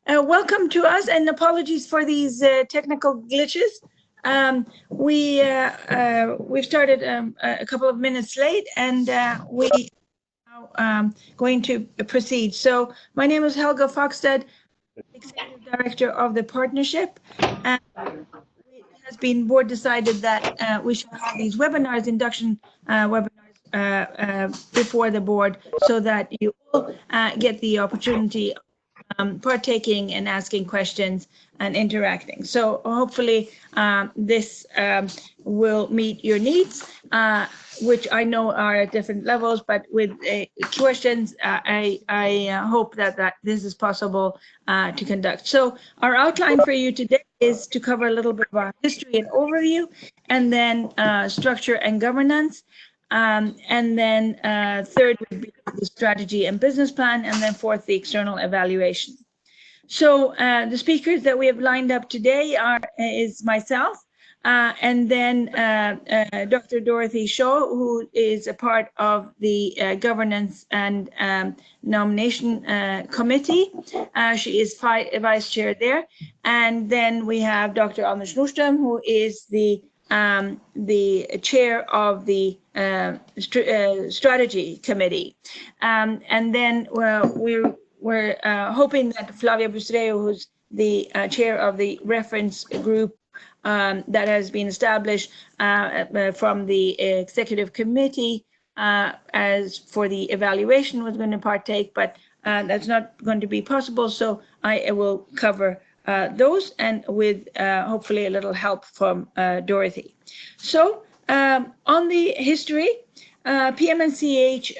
Welcome to us, and apologies for these technical glitches. We've started a couple of minutes late, and we are going to proceed. So my name is Helga Foxted, Executive Director of the partnership, and it has been board decided that we should have these webinars, induction webinars before the board, so that you all get the opportunity partaking and asking questions and interacting. So hopefully this will meet your needs, which I know are at different levels, but with questions, I hope that this is possible to conduct. So our outline for you today is to cover a little bit of our history and overview, and then structure and governance. And then third would be the strategy and business plan, and then fourth, the external evaluation. So the speakers that we have lined up today is myself, and then Dr. Dorothy Shaw, who is a part of the governance and nomination committee. She is vice chair there. And then we have Dr. Anders Nordström, who is the chair of the strategy committee. And then we're hoping that Flavia Bustreo, who's the chair of the reference group that has been established from the executive committee as for the evaluation, was going to partake, but that's not going to be possible. So I will cover those, and with hopefully a little help from Dorothy. So on the history, PMNCH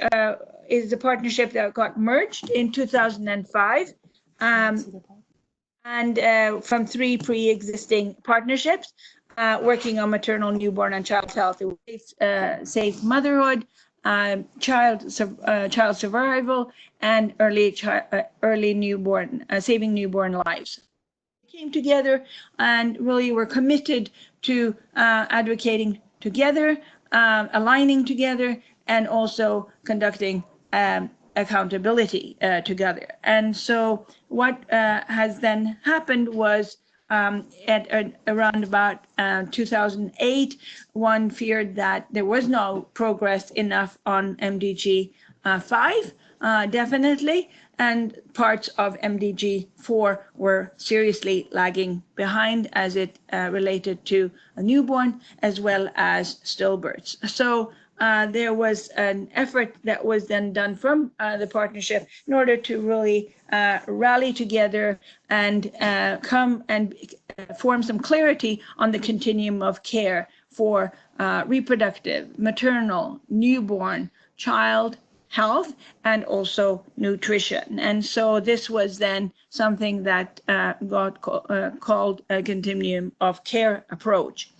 is a partnership that got merged in 2005, and from three pre-existing partnerships working on maternal, newborn, and child health, safe motherhood, child survival, and early newborn, saving newborn lives. Came together and really were committed to advocating together, aligning together, and also conducting accountability together. And so what has then happened was at around about 2008, one feared that there was no progress enough on MDG 5, definitely, and parts of MDG 4 were seriously lagging behind as it related to a newborn as well as stillbirths. So there was an effort that was then done from the partnership in order to really rally together and come and form some clarity on the continuum of care for reproductive, maternal, newborn, child health, and also nutrition. And so this was then something that got called a continuum of care approach.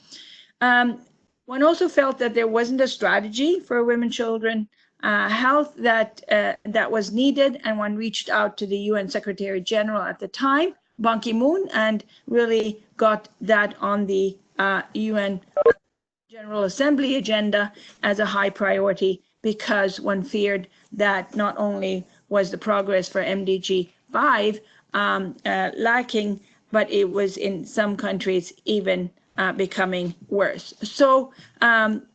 One also felt that there wasn't a strategy for women, children, health that was needed, and one reached out to the UN Secretary General at the time, Ban Ki-moon, and really got that on the UN General Assembly agenda as a high priority, because one feared that not only was the progress for MDG 5 lacking, but it was in some countries even becoming worse. So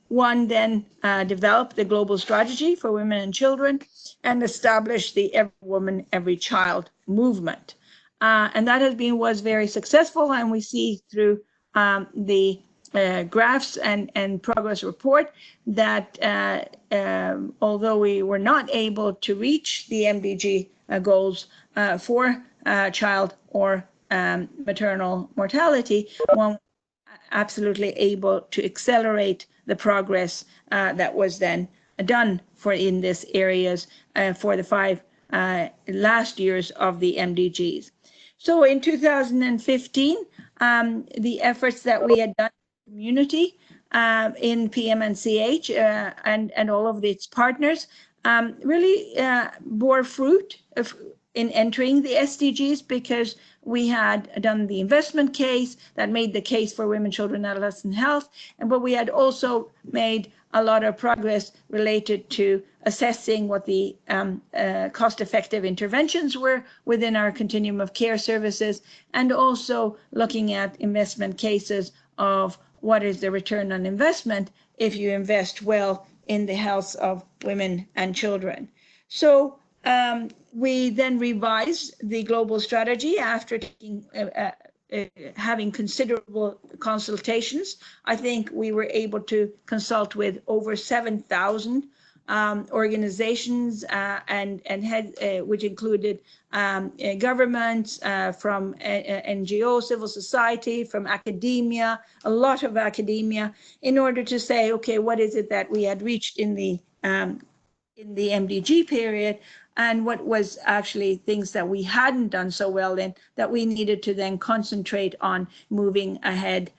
one then developed the global strategy for women and children and established the Every Woman, Every Child movement. And that was very successful, and we see through the graphs and progress report that although we were not able to reach the MDG goals for child or maternal mortality, one was absolutely able to accelerate the progress that was then done in these areas for the 5 last years of the MDGs. So in 2015, the efforts that we had done in the community in PMNCH and all of its partners really bore fruit in entering the SDGs because we had done the investment case that made the case for women, children, adolescent health, but we had also made a lot of progress related to assessing what the cost-effective interventions were within our continuum of care services, and also looking at investment cases of what is the return on investment if you invest well in the health of women and children. So we then revised the global strategy after taking, having considerable consultations. I think we were able to consult with over 7,000 organizations which included governments, from NGO, civil society, from academia, a lot of academia, in order to say, okay, what is it that we had reached in the MDG period, and what was actually things that we hadn't done so well in that we needed to then concentrate on moving ahead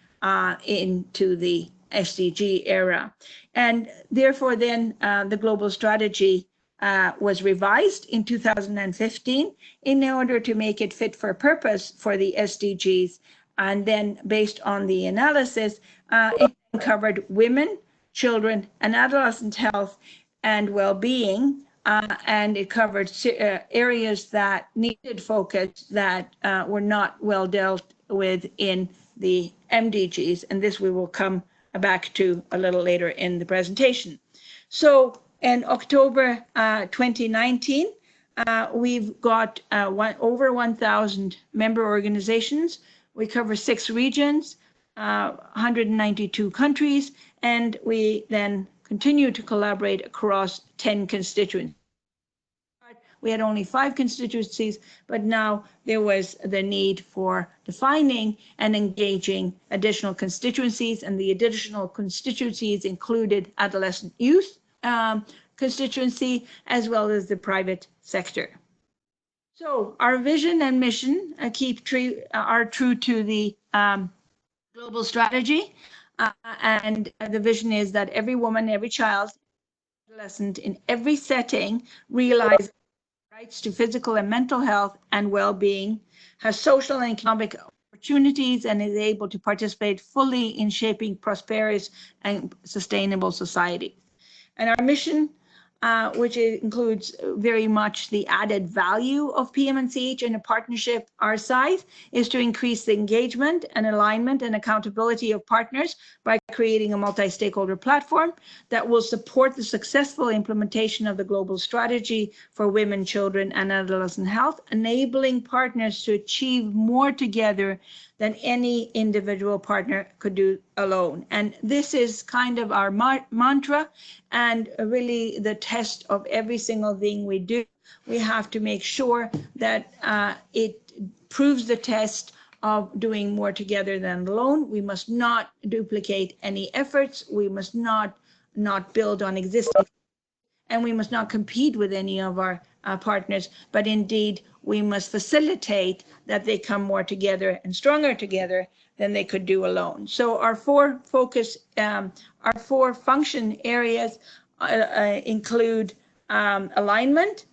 into the SDG era. And therefore then the global strategy was revised in 2015 in order to make it fit for purpose for the SDGs. And then based on the analysis, it covered women, children, and adolescent health and well-being, and it covered areas that needed focus that were not well dealt with in the MDGs, and this we will come back to a little later in the presentation. So in October 2019, we've got over 1,000 member organizations. We cover 6 regions, 192 countries, and we then continue to collaborate across 10 constituencies. We had only 5 constituencies, but now there was the need for defining and engaging additional constituencies, and the additional constituencies included adolescent youth constituency, as well as the private sector. So our vision and mission are true to the global strategy, and the vision is that every woman, every child, adolescent in every setting realize rights to physical and mental health and well-being, has social and economic opportunities, and is able to participate fully in shaping prosperous and sustainable society. And our mission, which includes very much the added value of PMNCH in a partnership our size, is to increase the engagement and alignment and accountability of partners by creating a multi-stakeholder platform that will support the successful implementation of the global strategy for women, children, and adolescent health, enabling partners to achieve more together than any individual partner could do alone. And this is kind of our mantra, and really the test of every single thing we do. We have to make sure that it proves the test of doing more together than alone. We must not duplicate any efforts. We must not build on existing, and we must not compete with any of our partners, but indeed we must facilitate that they come more together and stronger together than they could do alone. So our 4 function areas include alignment,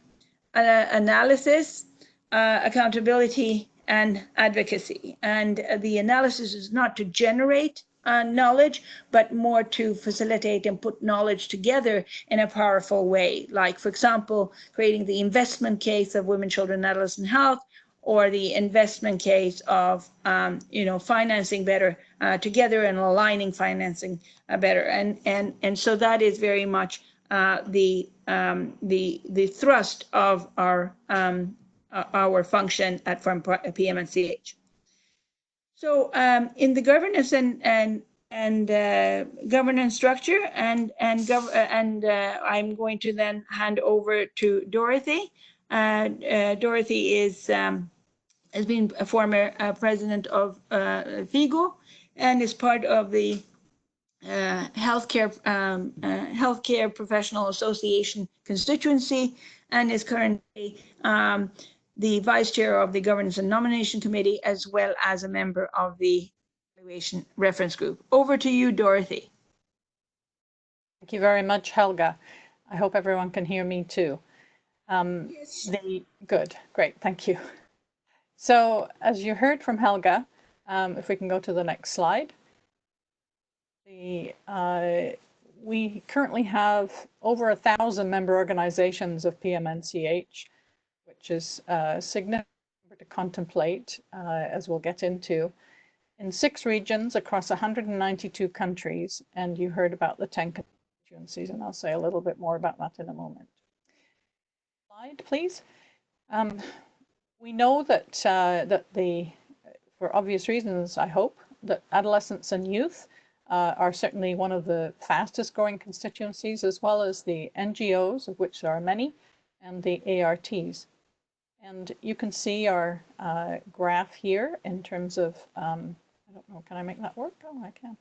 analysis, accountability, and advocacy. And the analysis is not to generate knowledge, but more to facilitate and put knowledge together in a powerful way. Like, for example, creating the investment case of women, children, and adolescent health, or the investment case of financing better together and aligning financing better. And so that is very much the thrust of our function at PMNCH. So in the governance and governance structure, and I'm going to then hand over to Dorothy. Dorothy has been a former president of FIGO, and is part of the Healthcare Professional Association constituency, and is currently the vice chair of the Governance and Nomination Committee, as well as a member of the Evaluation Reference Group. Over to you, Dorothy. Thank you very much, Helga. I hope everyone can hear me too. Yes. Good, great, thank you. So as you heard from Helga, if we can go to the next slide, we currently have over 1,000 member organizations of PMNCH, which is significant to contemplate, as we'll get into, in 6 regions across 192 countries, and you heard about the 10 constituencies, and I'll say a little bit more about that in a moment. Slide, please. We know that for obvious reasons, I hope, that adolescents and youth are certainly one of the fastest growing constituencies, as well as the NGOs, of which there are many, and the ARTs. And you can see our graph here in terms of, I don't know, can I make that work? Oh, I can.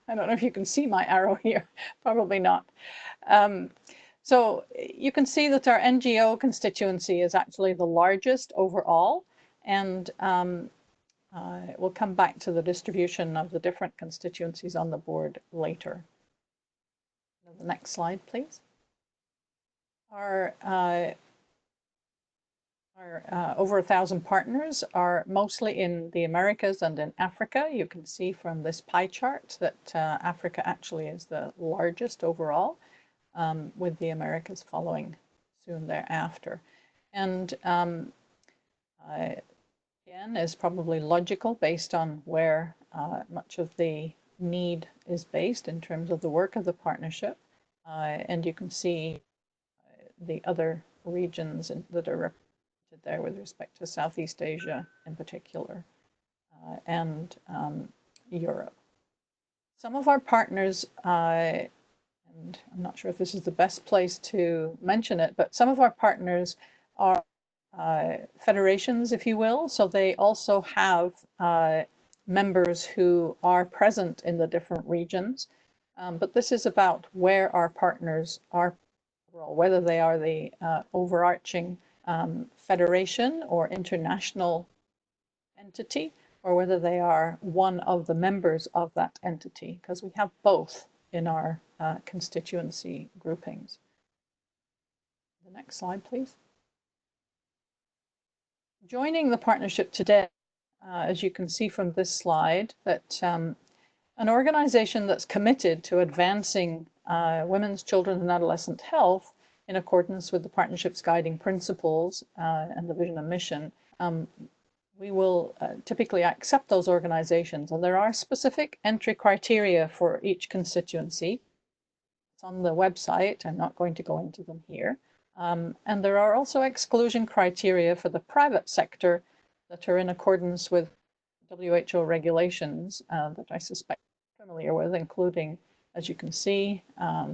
I don't know if you can see my arrow here, probably not. So you can see that our NGO constituency is actually the largest overall, and we'll come back to the distribution of the different constituencies on the board later. The next slide, please. Our over 1,000 partners are mostly in the Americas and in Africa. You can see from this pie chart that Africa actually is the largest overall, with the Americas following soon thereafter. And again, is probably logical based on where much of the need is based in terms of the work of the partnership. And you can see the other regions that are represented there with respect to Southeast Asia in particular, and Europe. Some of our partners, and I'm not sure if this is the best place to mention it, but some of our partners are federations, if you will, so they also have members who are present in the different regions, but this is about where our partners are, whether they are the overarching federation or international entity, or whether they are one of the members of that entity, because we have both in our constituency groupings. The next slide, please. Joining the partnership today, as you can see from this slide, that an organization that's committed to advancing women's, children's, and adolescent health in accordance with the partnership's guiding principles and the vision and mission, we will typically accept those organizations. And there are specific entry criteria for each constituency. It's on the website. I'm not going to go into them here. And there are also exclusion criteria for the private sector that are in accordance with WHO regulations that I suspect you're familiar with, including, as you can see,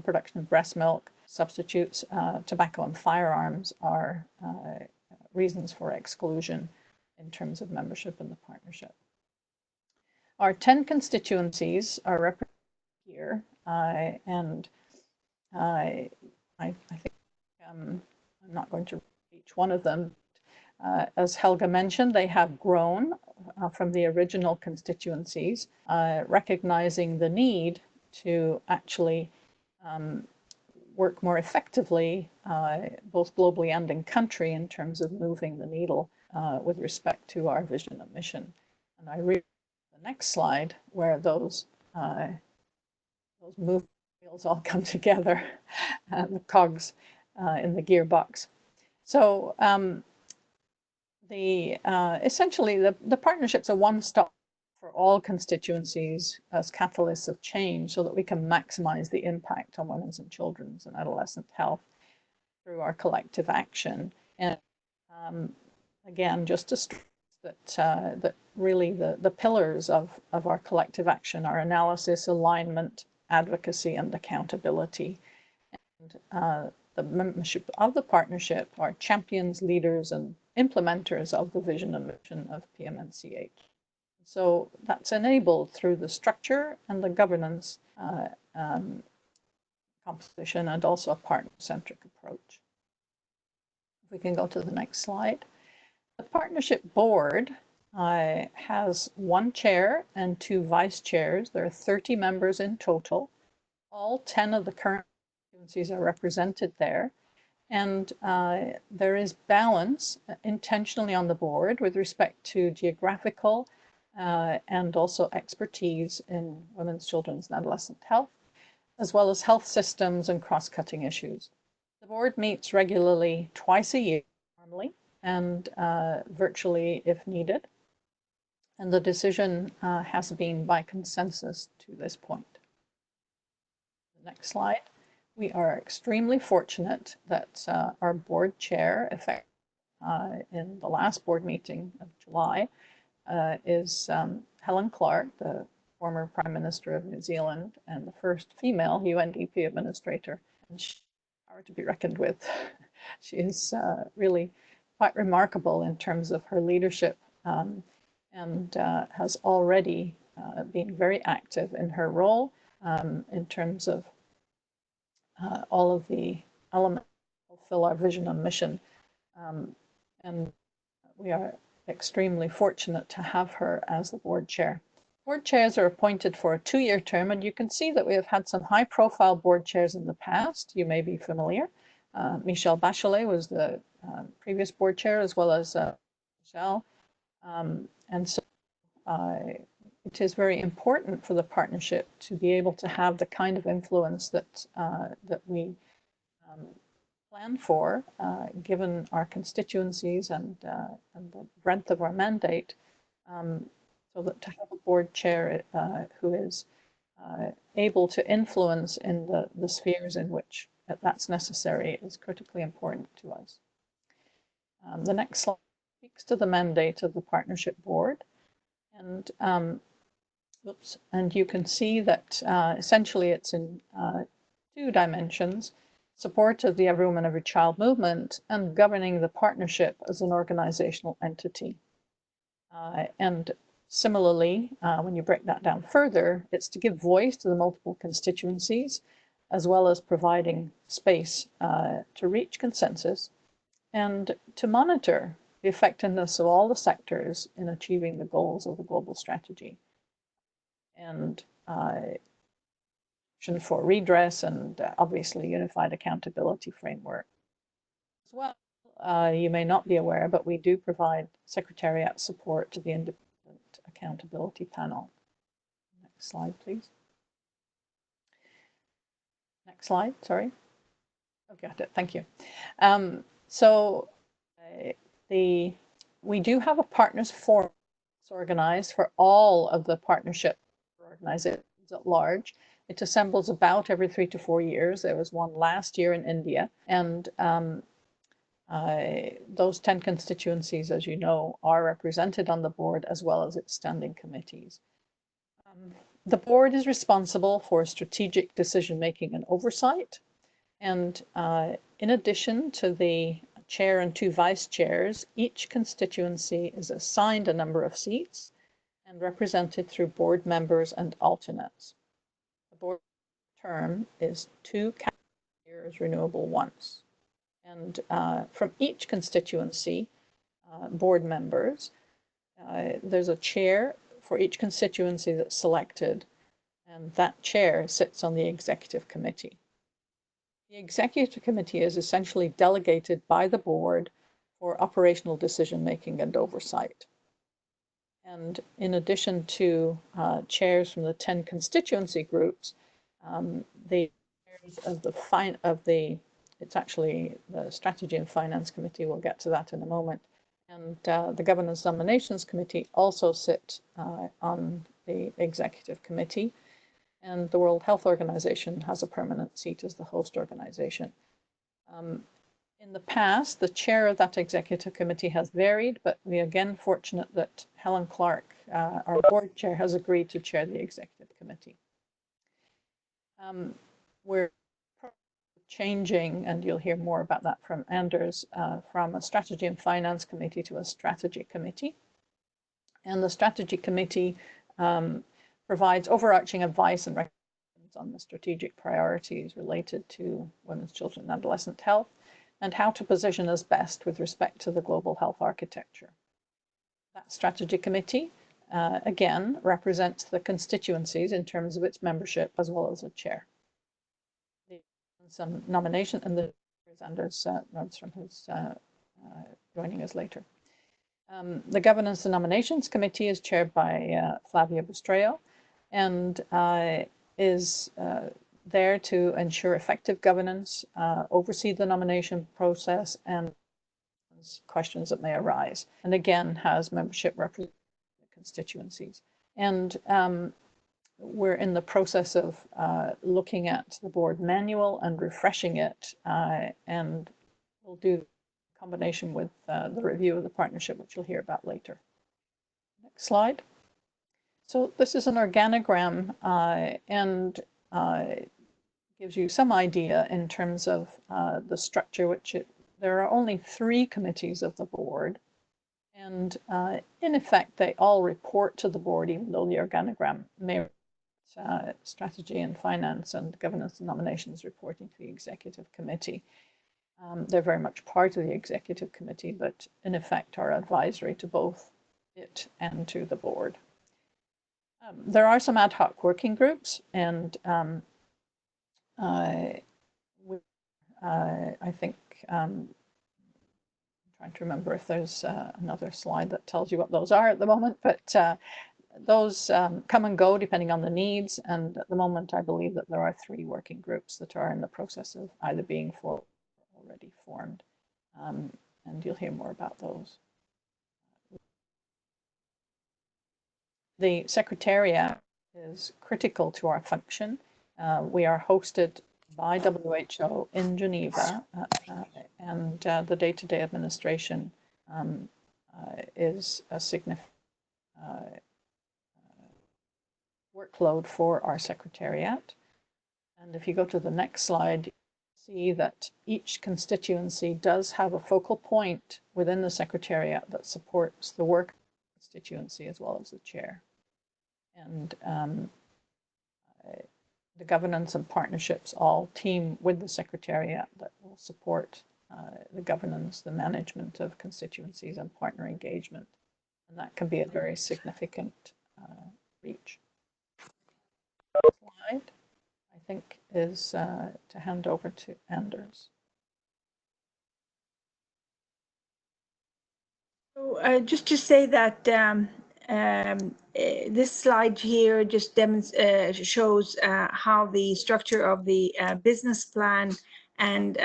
production of breast milk, substitutes, tobacco, and firearms are reasons for exclusion in terms of membership in the partnership. Our 10 constituencies are represented here, and I think I'm not going to read each one of them. As Helga mentioned, they have grown from the original constituencies, recognizing the need to actually work more effectively, both globally and in country, in terms of moving the needle with respect to our vision and mission. And I read the next slide where those movement wheels all come together, the cogs in the gearbox. So essentially the partnership's a one-stop for all constituencies as catalysts of change, so that we can maximize the impact on women's and children's and adolescent health through our collective action. And again, just to stress that really the pillars of our collective action are analysis, alignment, advocacy, and accountability. And the membership of the partnership are champions, leaders, and implementers of the vision and mission of PMNCH. So that's enabled through the structure and the governance composition, and also a partner-centric approach. If we can go to the next slide. The partnership board has 1 chair and 2 vice chairs. There are 30 members in total. All 10 of the current constituencies are represented there. And there is balance intentionally on the board with respect to geographical and also expertise in women's, children's, and adolescent health, as well as health systems and cross-cutting issues. The board meets regularly twice a year, normally, and virtually if needed. And the decision has been by consensus to this point. Next slide. We are extremely fortunate that our board chair, in the last board meeting of July, is Helen Clark, the former Prime Minister of New Zealand and the first female UNDP administrator. And she's to be reckoned with. She is really quite remarkable in terms of her leadership and has already been very active in her role in terms of all of the elements to fulfill our vision and mission. And we are extremely fortunate to have her as the board chair. Board chairs are appointed for a 2-year term, and you can see that we have had some high-profile board chairs in the past. You may be familiar. Michelle Bachelet was the previous board chair, as well as Michelle. And so it is very important for the partnership to be able to have the kind of influence that, that we plan for, given our constituencies and the breadth of our mandate, so that to have a board chair who is able to influence in the spheres in which that's necessary is critically important to us. The next slide speaks to the mandate of the partnership board. And and you can see that essentially it's in 2 dimensions: support of the Every Woman, Every Child movement and governing the partnership as an organizational entity. And similarly, when you break that down further, it's to give voice to the multiple constituencies, as well as providing space to reach consensus and to monitor the effectiveness of all the sectors in achieving the goals of the global strategy. And for redress and obviously unified accountability framework. As well, you may not be aware, but we do provide secretariat support to the Independent Accountability Panel. Next slide, please. Next slide, sorry. Oh, got it, thank you. We do have a partners forum organized for all of the partnership organizations at large. It assembles about every 3 to 4 years. There was one last year in India, and those 10 constituencies, as you know, are represented on the board as well as its standing committees. The board is responsible for strategic decision-making and oversight. And in addition to the chair and 2 vice chairs, each constituency is assigned a number of seats and represented through board members and alternates. The board term is 2 years, renewable once. And from each constituency, board members, there's a chair for each constituency that's selected, and that chair sits on the executive committee. The executive committee is essentially delegated by the board for operational decision-making and oversight. And in addition to chairs from the 10 constituency groups, the chairs of the it's actually the Strategy and Finance Committee, we'll get to that in a moment, and the Governance Nominations Committee also sit on the Executive Committee, and the World Health Organization has a permanent seat as the host organization. In the past, the chair of that Executive Committee has varied, but we are again fortunate that Helen Clark, our board chair, has agreed to chair the Executive Committee. We're changing, and you'll hear more about that from Anders, from a Strategy and Finance Committee to a Strategy Committee. And the Strategy Committee provides overarching advice and recommendations on the strategic priorities related to women's, children, and adolescent health, and how to position us best with respect to the global health architecture. That Strategy Committee, again, represents the constituencies in terms of its membership as well as a chair. Some nomination, and the as Anders Nordstrom is joining us later. The Governance and Nominations Committee is chaired by Flavia Bustreo and is there to ensure effective governance, oversee the nomination process, and questions that may arise. And again, has membership representing constituencies. And we're in the process of looking at the board manual and refreshing it, and we'll do a combination with the review of the partnership, which you'll hear about later. Next slide. So this is an organogram and gives you some idea in terms of the structure, there are only 3 committees of the board. And in effect, they all report to the board, even though the organogram may strategy and finance and governance and nominations reporting to the executive committee. They're very much part of the executive committee, but in effect are advisory to both it and to the board. There are some ad hoc working groups, and I think I'm trying to remember if there's another slide that tells you what those are at the moment, but those come and go depending on the needs. And at the moment, I believe that there are 3 working groups that are in the process of either being already formed. And you'll hear more about those. The Secretariat is critical to our function. We are hosted by WHO in Geneva, and the day-to-day administration is a significant workload for our Secretariat. And if you go to the next slide, you see that each constituency does have a focal point within the Secretariat that supports the work of the constituency as well as the chair. And the governance and partnerships all team with the Secretariat that will support the governance, the management of constituencies and partner engagement. And that can be a very significant reach. Slide, I think, is to hand over to Anders. So just to say that this slide here just shows how the structure of the business plan and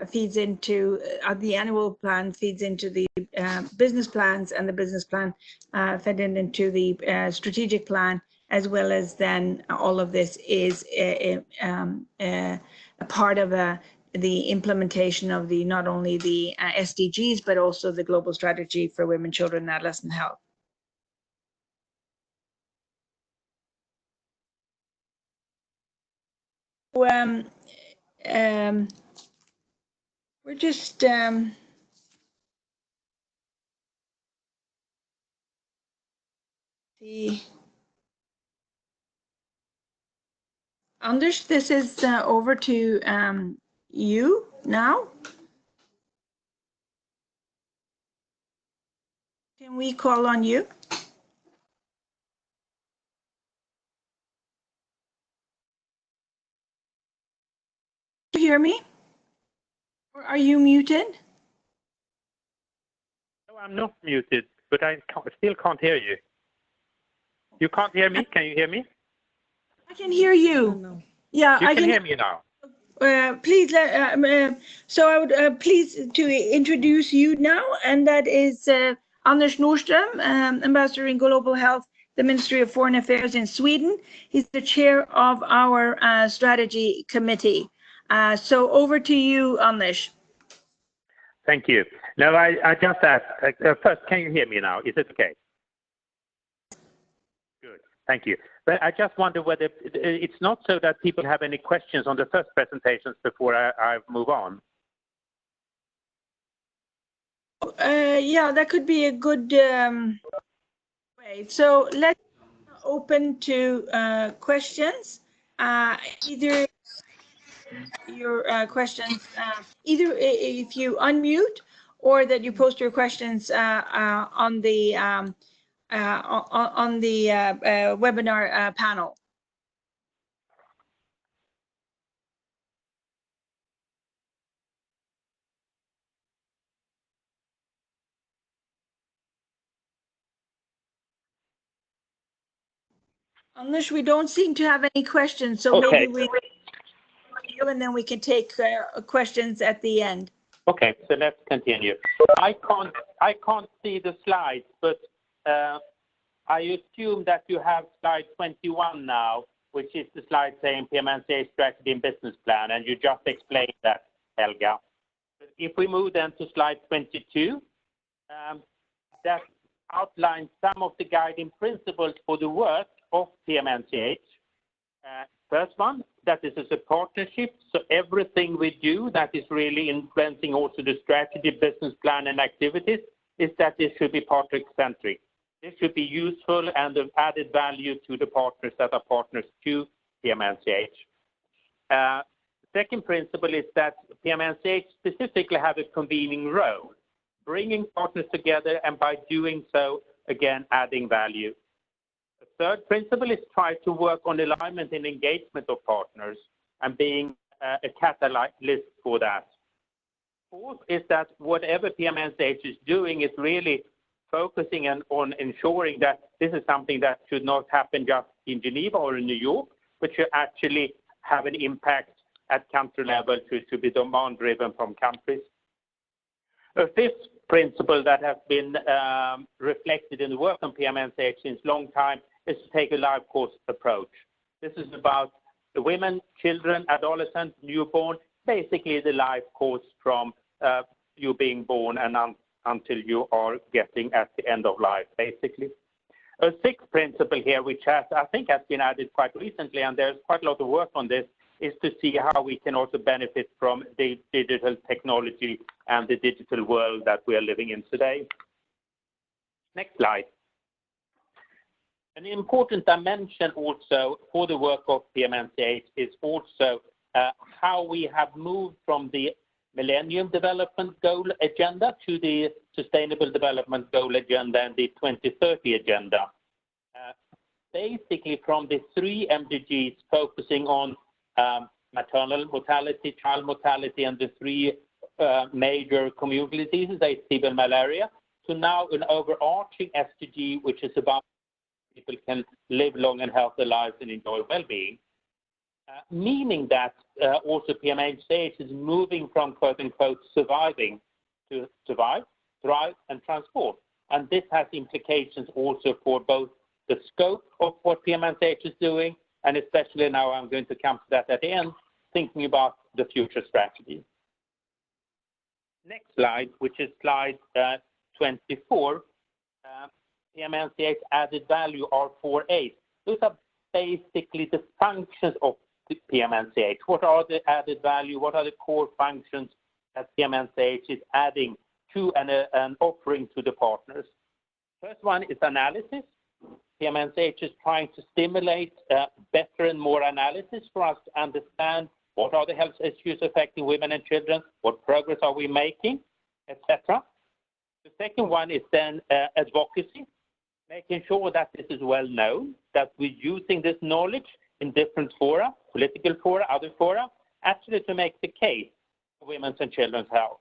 feeds into the annual plan feeds into the business plans, and the business plan fed into the strategic plan, as well as then all of this is a part of the implementation of not only the SDGs, but also the global strategy for women, children, and adolescent health. We're just Anders, this is over to you now. Can we call on you? Do you hear me? Or are you muted? No, I'm not muted, but I still can't hear you. You can't hear me? Can you hear me? I can hear you. No. Yeah, I can hear me now. Please so I would please to introduce you now, and that is Anders Nordström, Ambassador in Global Health, the Ministry of Foreign Affairs in Sweden. He's the chair of our strategy committee. So over to you, Anders. Thank you. No, I just asked, first, can you hear me now? Is it okay? Good, thank you. But I just wonder whether it's not so that people have any questions on the first presentations before I move on. Yeah, that could be a good way. So let's open to questions. Either your questions, either if you unmute or that you post your questions on the webinar panel. Unless we don't seem to have any questions, so Okay. maybe we and then we can take questions at the end. Okay, so let's continue. I can't see the slides, but I assume that you have slide 21 now, which is the slide saying PMNCH strategy and business plan, and you just explained that, Helga. If we move then to slide 22, that outlines some of the guiding principles for the work of PMNCH. First one, that this is a partnership, so everything we do that is really influencing also the strategy, business plan, and activities is that this should be partner-centric. This should be useful and of added value to the partners that are partners to PMNCH. Second principle is that PMNCH specifically have a convening role, bringing partners together and by doing so, again, adding value. The third principle is try to work on alignment and engagement of partners and being a catalyst for that. Fourth is that whatever PMNCH is doing is really focusing on ensuring that this is something that should not happen just in Geneva or in New York, but should actually have an impact at country level to be demand-driven from countries. A fifth principle that has been reflected in the work on PMNCH since long time is to take a life course approach. This is about the women, children, adolescents, newborn, basically the life course from you being born and until you are getting at the end of life, basically. A sixth principle here, which I think has been added quite recently, and there's quite a lot of work on this, is to see how we can also benefit from the digital technology and the digital world that we are living in today. Next slide. An important dimension also for the work of PMNCH is also how we have moved from the Millennium Development Goal Agenda to the Sustainable Development Goal Agenda and the 2030 Agenda. Basically from the 3 MDGs focusing on maternal mortality, child mortality, and the 3 major communicable diseases, HIV and malaria, to now an overarching SDG, which is about people can live long and healthy lives and enjoy well-being. Meaning that also PMNCH is moving from quote-unquote surviving to survive, thrive, and transform. And this has implications also for both the scope of what PMNCH is doing, and especially now I'm going to come to that at the end, thinking about the future strategy. Next slide, which is slide 24, PMNCH added value are 4A's. Those are basically the functions of the PMNCH. What are the added value? What are the core functions that PMNCH is adding to and offering to the partners? First one is analysis. PMNCH is trying to stimulate better and more analysis for us to understand what are the health issues affecting women and children, what progress are we making, etc. The second one is then advocacy, making sure that this is well known, that we're using this knowledge in different fora, political fora, other fora, actually to make the case for women's and children's health.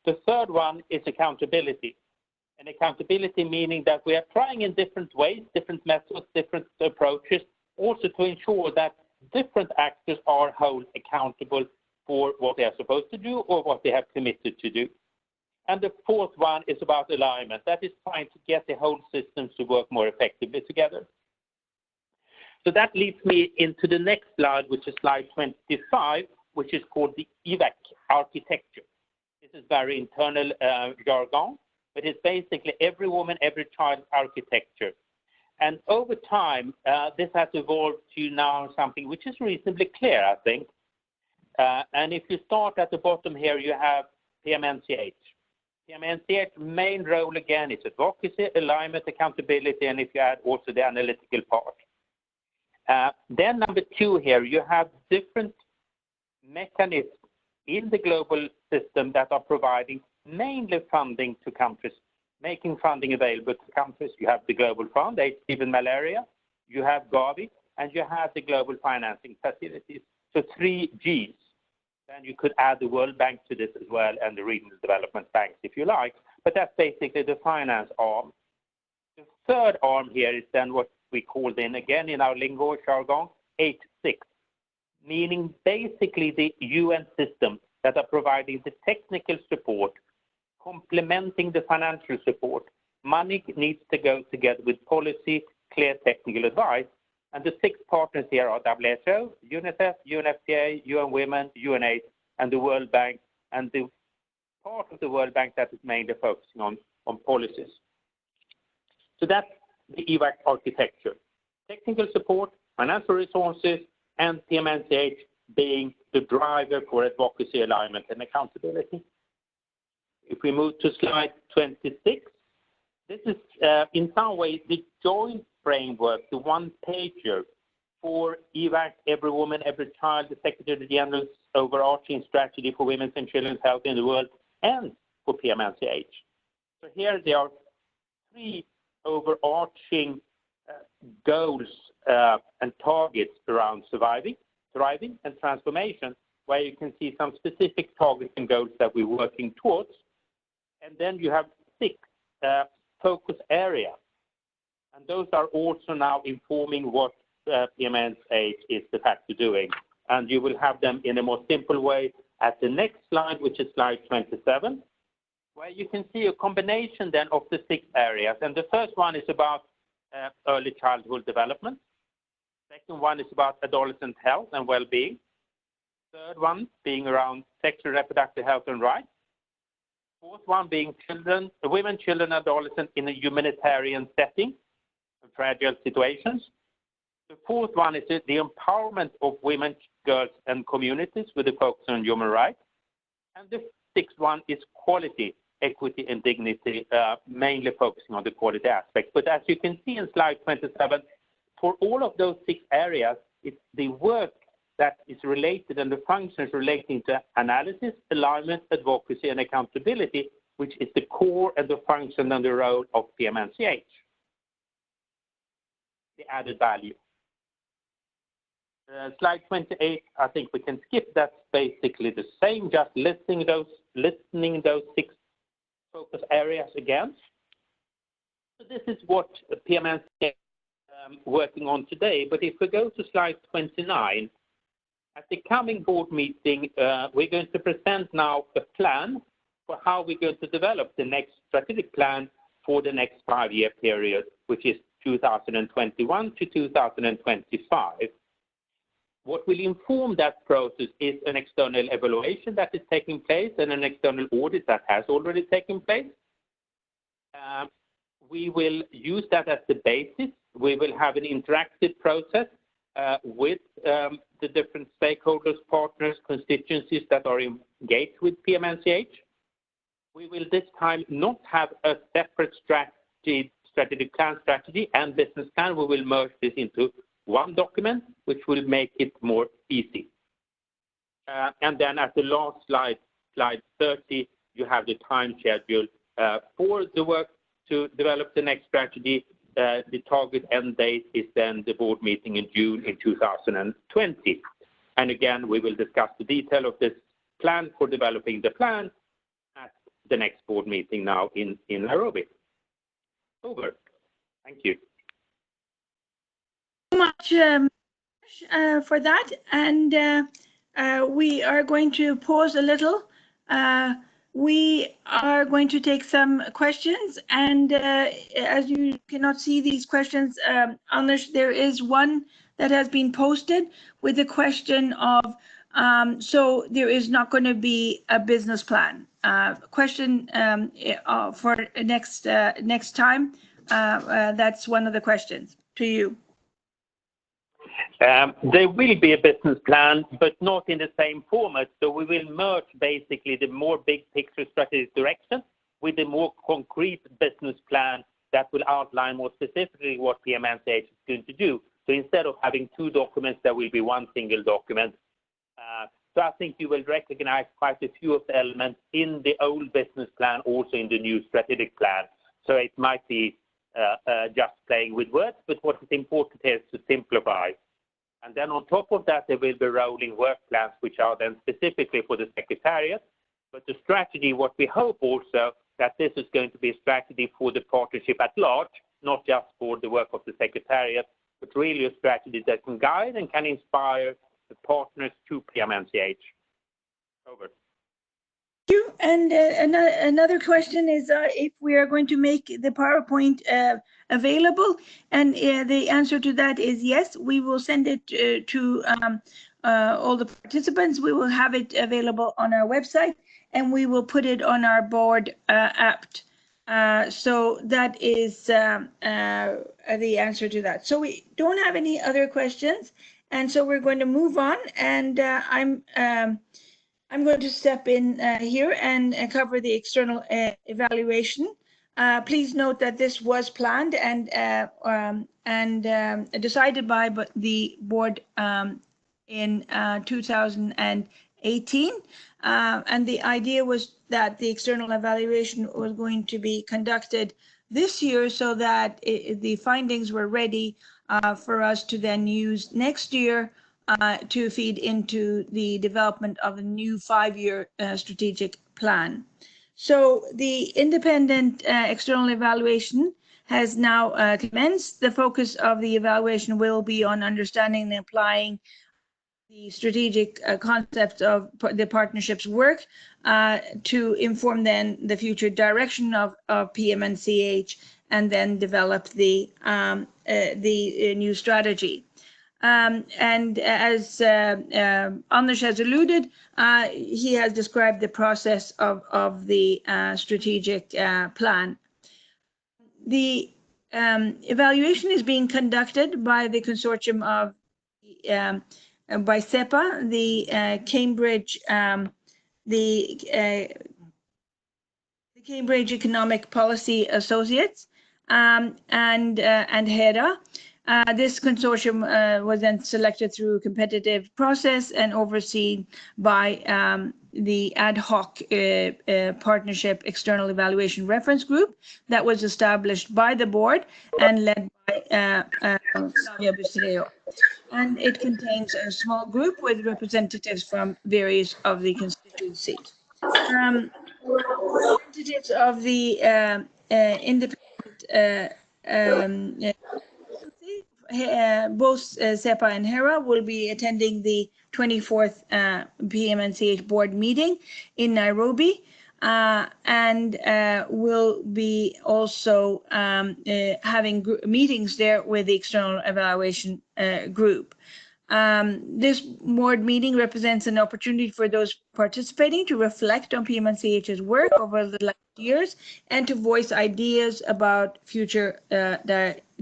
The third one is accountability. And accountability meaning that we are trying in different ways, different methods, different approaches, also to ensure that different actors are held accountable for what they are supposed to do or what they have committed to do. And the fourth one is about alignment. That is trying to get the whole systems to work more effectively together. So that leads me into the next slide, which is slide 25, which is called the EVAC architecture. This is very internal jargon, but it's basically every woman, every child architecture. And over time, this has evolved to now something which is reasonably clear, I think. And if you start at the bottom here, you have PMNCH. PMNCH's main role, again, is advocacy, alignment, accountability, and if you add also the analytical part. Then number 2 here, you have different mechanisms in the global system that are providing mainly funding to countries, making funding available to countries. You have the Global Fund, HIV and malaria, you have Gavi, and you have the global financing facilities. So 3 Gs. Then you could add the World Bank to this as well and the regional development banks if you like, but that's basically the finance arm. The third arm here is then what we call then again in our lingo jargon 8-6, meaning basically the UN system that are providing the technical support, complementing the financial support. Money needs to go together with policy, clear technical advice, and the 6 partners here are WHO, UNICEF, UNFPA, UN Women, UNAIDS, and the World Bank, and the part of the World Bank that is mainly focusing on policies. So that's the EVAC architecture. Technical support, financial resources, and PMNCH being the driver for advocacy, alignment, and accountability. If we move to slide 26, this is in some ways the joint framework, the one-pager for EVAC, Every Woman, Every Child, the Secretary General's overarching strategy for women's and children's health in the world, and for PMNCH. So here there are 3 overarching goals and targets around surviving, thriving, and transformation, where you can see some specific targets and goals that we're working towards. And then you have 6 focus areas. And those are also now informing what PMNCH is de facto doing. And you will have them in a more simple way at the next slide, which is slide 27, where you can see a combination then of the 6 areas. And the first one is about early childhood development. Second one is about adolescent health and well-being. Third one being around sexual reproductive health and rights. Fourth one being women, children, adolescents in a humanitarian setting and fragile situations. The fourth one is the empowerment of women, girls, and communities with a focus on human rights. And the 6th one is quality, equity, and dignity, mainly focusing on the quality aspect. But as you can see in slide 27, for all of those 6 areas, it's the work that is related and the functions relating to analysis, alignment, advocacy, and accountability, which is the core and the function and the role of PMNCH. The added value. Slide 28, I think we can skip. That's basically the same, just listening those 6 focus areas again. So this is what PMNCH is working on today. But if we go to slide 29, at the coming board meeting, we're going to present now a plan for how we're going to develop the next strategic plan for the next 5-year period, which is 2021 to 2025. What will inform that process is an external evaluation that is taking place and an external audit that has already taken place. We will use that as the basis. We will have an interactive process with the different stakeholders, partners, constituencies that are engaged with PMNCH. We will this time not have a separate strategic plan strategy and business plan. We will merge this into one document, which will make it more easy. And then at the last slide, slide 30, you have the time schedule for the work to develop the next strategy. The target end date is then the board meeting in June in 2020. And again, we will discuss the detail of this plan for developing the plan at the next board meeting now in Nairobi. Over. Thank you. Much for that, and we are going to pause a little. We are going to take some questions, and as you cannot see these questions, unless there is one that has been posted with the question of, so there is not going to be a business plan. Question for next time. That's one of the questions to you. There will be a business plan, but not in the same format. So we will merge basically the more big picture strategic direction with a more concrete business plan that will outline more specifically what PMNCH is going to do. So instead of having 2 documents, there will be one single document. So I think you will recognize quite a few of the elements in the old business plan, also in the new strategic plan. So it might be just playing with words, but what is important here is to simplify. And then on top of that, there will be rolling work plans, which are then specifically for the Secretariat. But the strategy, what we hope also, that this is going to be a strategy for the partnership at large, not just for the work of the Secretariat, but really a strategy that can guide and can inspire the partners to PMNCH. Over. Thank you. And another question is if we are going to make the PowerPoint available, and the answer to that is yes. We will send it to all the participants. We will have it available on our website, and we will put it on our board app. So that is the answer to that. So we don't have any other questions, and so we're going to move on. And I'm going to step in here and cover the external evaluation. Please note that this was planned and decided by the board in 2018. And the idea was that the external evaluation was going to be conducted this year so that the findings were ready for us to then use next year to feed into the development of a new 5-year strategic plan. So the independent external evaluation has now commenced. The focus of the evaluation will be on understanding and applying the strategic concepts of the partnership's work to inform then the future direction of PMNCH and then develop the new strategy. And as Anders has alluded, he has described the process of the strategic plan. The evaluation is being conducted by the consortium of by CEPA, the Cambridge Cambridge Economic Policy Associates, and HERA. This consortium was then selected through a competitive process and overseen by the ad hoc partnership external evaluation reference group that was established by the board and led by Flavia Bustreo. And it contains a small group with representatives from various of the constituencies. Representatives of the independent both CEPA and HERA will be attending the 24th PMNCH board meeting in Nairobi, and will be also having meetings there with the external evaluation group. This board meeting represents an opportunity for those participating to reflect on PMNCH's work over the last years and to voice ideas about future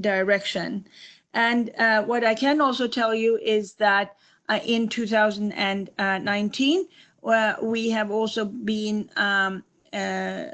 direction. And what I can also tell you is that in 2019, we have also been, there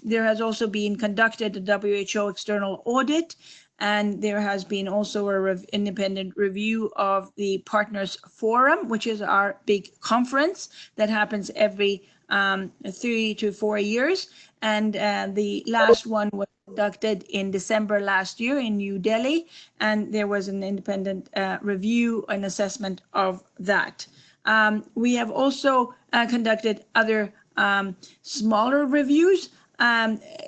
has also been conducted a WHO external audit, and there has been also an independent review of the Partners Forum, which is our big conference that happens every 3 to 4 years. And the last one was conducted in December last year in New Delhi, and there was an independent review and assessment of that. We have also conducted other smaller reviews,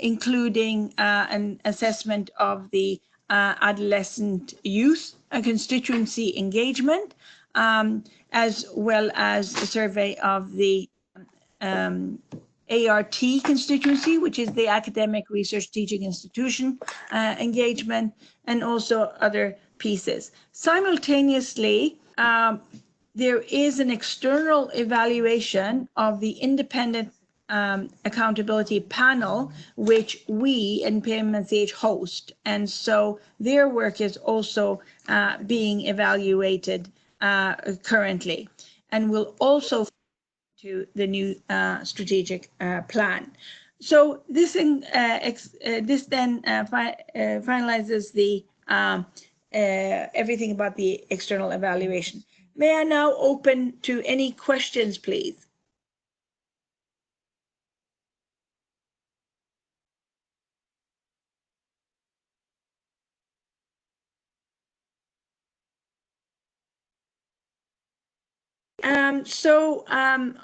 including an assessment of the adolescent youth constituency engagement, as well as a survey of the ART constituency, which is the Academic Research Teaching Institution engagement, and also other pieces. Simultaneously, there is an external evaluation of the independent accountability panel, which we in PMNCH host. And so their work is also being evaluated currently, and will also to the new strategic plan. So this then finalizes the everything about the external evaluation. May I now open to any questions, please?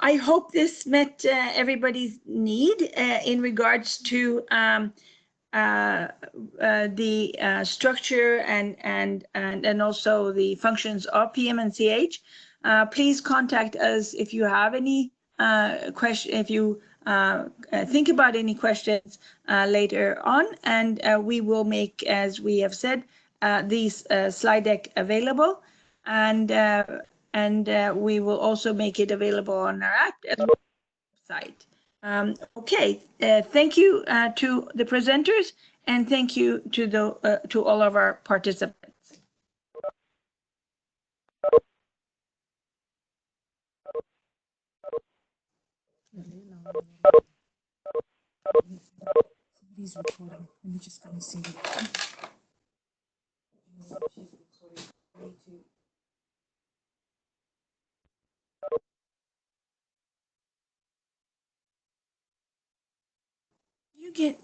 I hope this met everybody's need in regards to the structure and also the functions of PMNCH. Please contact us if you have any question, if you think about any questions later on, and we will make, as we have said, these slide deck available, and we will also make it available on our app as well as site. Okay, thank you to the presenters, and thank you to all of our participants. Somebody's recording. Let me just go and see. You get